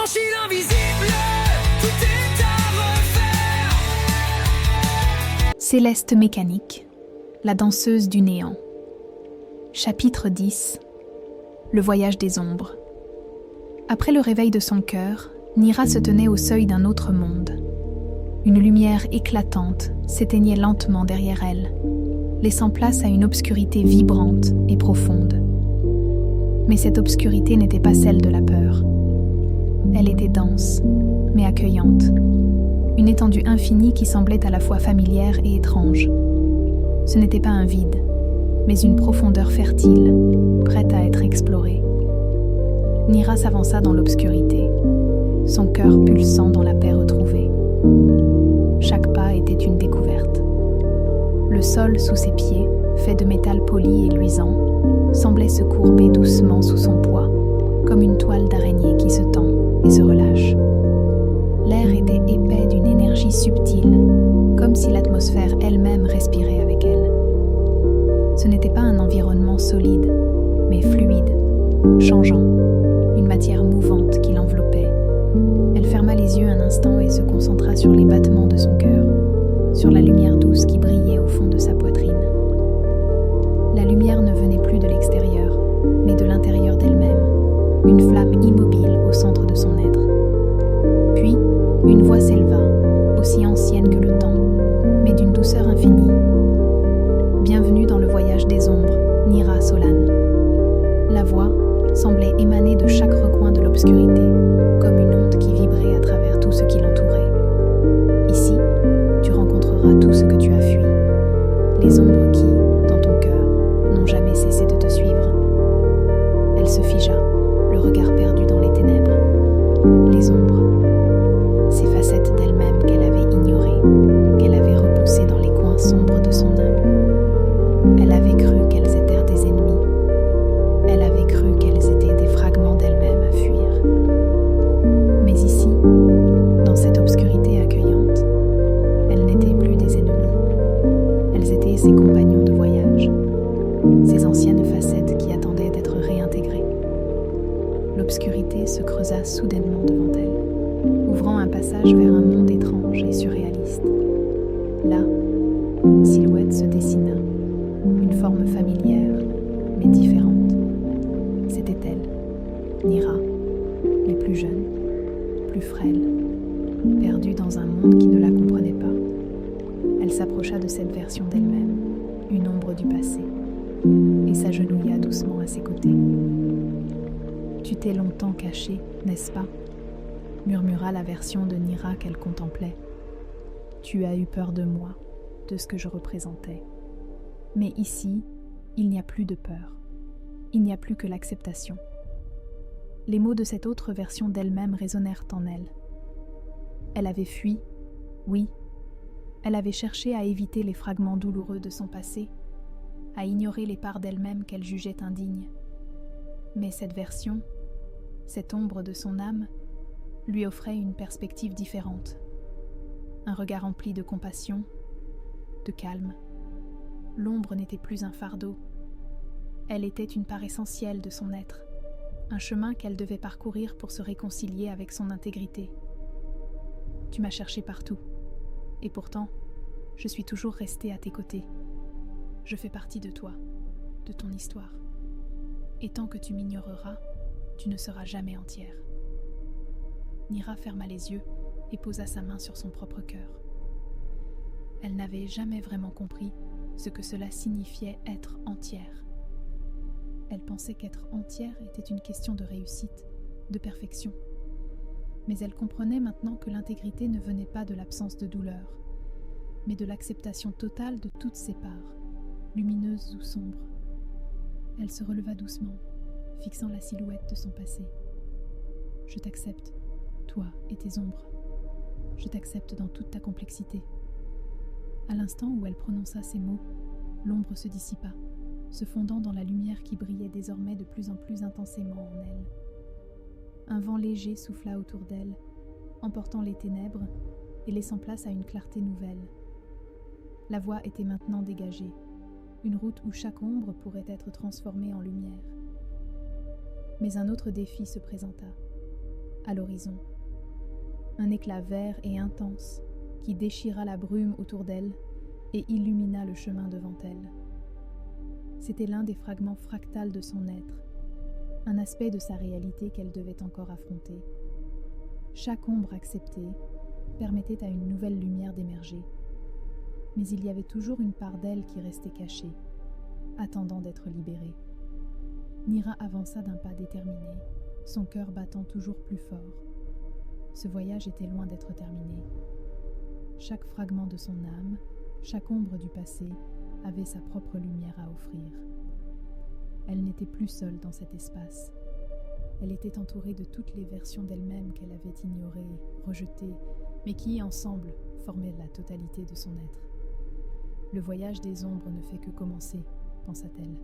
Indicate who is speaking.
Speaker 1: franchi l'invisible, tout est à refaire.
Speaker 2: Céleste Mécanique, la danseuse du néant. Chapitre 10. Le voyage des ombres. Après le réveil de son cœur, Nira se tenait au seuil d'un autre monde. Une lumière éclatante s'éteignait lentement derrière elle, laissant place à une obscurité vibrante et profonde. Mais cette obscurité n'était pas celle de la peur. Elle était dense, mais accueillante. Une étendue infinie qui semblait à la fois familière et étrange. Ce n'était pas un vide, mais une profondeur fertile, prête à être explorée. Nira s'avança dans l'obscurité, son cœur pulsant dans la paix retrouvée. Chaque pas était une découverte. Le sol sous ses pieds, fait de métal poli et luisant, semblait se courber doucement sous son poids, comme une toile d'araignée qui se tend et se relâche. L'air était épais d'une énergie subtile, comme si l'atmosphère elle-même respirait avec elle. Ce n'était pas un environnement solide, mais fluide, changeant, une matière mouvante qui l'enveloppait. Elle ferma les yeux un instant et se concentra sur les battements de son cœur, sur la lumière douce qui brillait au fond de sa poitrine. La lumière ne venait plus de l'extérieur, mais de l'intérieur d'elle-même, une flamme immobile au centre de son être. Puis, une voix s'éleva, aussi ancienne que le temps, mais d'une douceur infinie. Bienvenue dans le voyage des ombres, Nira Solan. La voix semblait émaner de chaque recoin de l'obscurité, comme une onde qui vibrait à travers tout ce qui l'entourait. Ici, tu rencontreras tout ce que tu as fui, les ombres qui, dans ton cœur, n'ont jamais cessé de te suivre. Elle se figea, le regard perdu dans les ténèbres. Les ombres, ces facettes d'elle-même qu'elle avait ignorées, qu'elle avait repoussées dans les coins sombres de son âme. Elle avait cru qu'elles étaient des ennemis. Elle avait cru qu'elles étaient des fragments d'elle-même à fuir. Mais ici, dans cette obscurité accueillante, elles n'étaient plus des ennemis. Elles étaient ses compagnons de voyage, ces anciennes facettes qui attendaient d'être réintégrées. L'obscurité se creusa soudainement devant elle, ouvrant un passage vers un monde étrange et surréaliste. Là, une silhouette se dessina, une forme familière, mais différente. C'était elle, Nira, mais plus jeune, plus frêle, perdue dans un monde qui ne la comprenait pas. Elle s'approcha de cette version d'elle-même, une ombre du passé, et s'agenouilla doucement à ses côtés. « Tu t'es longtemps cachée, n'est-ce pas ?» murmura la version de Nira qu'elle contemplait. « Tu as eu peur de moi, de ce que je représentais. Mais ici, il n'y a plus de peur. Il n'y a plus que l'acceptation. » Les mots de cette autre version d'elle-même résonnèrent en elle. Elle avait fui, oui. Elle avait cherché à éviter les fragments douloureux de son passé, à ignorer les parts d'elle-même qu'elle jugeait indignes. Mais cette version, cette ombre de son âme, lui offrait une perspective différente. Un regard empli de compassion, de calme. L'ombre n'était plus un fardeau. Elle était une part essentielle de son être, un chemin qu'elle devait parcourir pour se réconcilier avec son intégrité. Tu m'as cherché partout, et pourtant, je suis toujours restée à tes côtés. Je fais partie de toi, de ton histoire. Et tant que tu m'ignoreras, tu ne seras jamais entière. Nira ferma les yeux et posa sa main sur son propre cœur. Elle n'avait jamais vraiment compris ce que cela signifiait être entière. Elle pensait qu'être entière était une question de réussite, de perfection. Mais elle comprenait maintenant que l'intégrité ne venait pas de l'absence de douleur, mais de l'acceptation totale de toutes ses parts, lumineuses ou sombres. Elle se releva doucement, fixant la silhouette de son passé. « Je t'accepte, toi et tes ombres. Je t'accepte dans toute ta complexité. » À l'instant où elle prononça ces mots, l'ombre se dissipa, se fondant dans la lumière qui brillait désormais de plus en plus intensément en elle. Un vent léger souffla autour d'elle, emportant les ténèbres et laissant place à une clarté nouvelle. La voie était maintenant dégagée, une route où chaque ombre pourrait être transformée en lumière. Mais un autre défi se présenta. à l'horizon. Un éclat vert et intense qui déchira la brume autour d'elle et illumina le chemin devant elle. C'était l'un des fragments fractals de son être, un aspect de sa réalité qu'elle devait encore affronter. Chaque ombre acceptée permettait à une nouvelle lumière d'émerger, mais il y avait toujours une part d'elle qui restait cachée, attendant d'être libérée. Nira avança d'un pas déterminé, son cœur battant toujours plus fort. Ce voyage était loin d'être terminé. Chaque fragment de son âme, chaque ombre du passé avait sa propre lumière à offrir. Elle n'était plus seule dans cet espace. Elle était entourée de toutes les versions d'elle-même qu'elle avait ignorées, rejetées, mais qui, ensemble, formaient la totalité de son être. Le voyage des ombres ne fait que commencer, pensa-t-elle.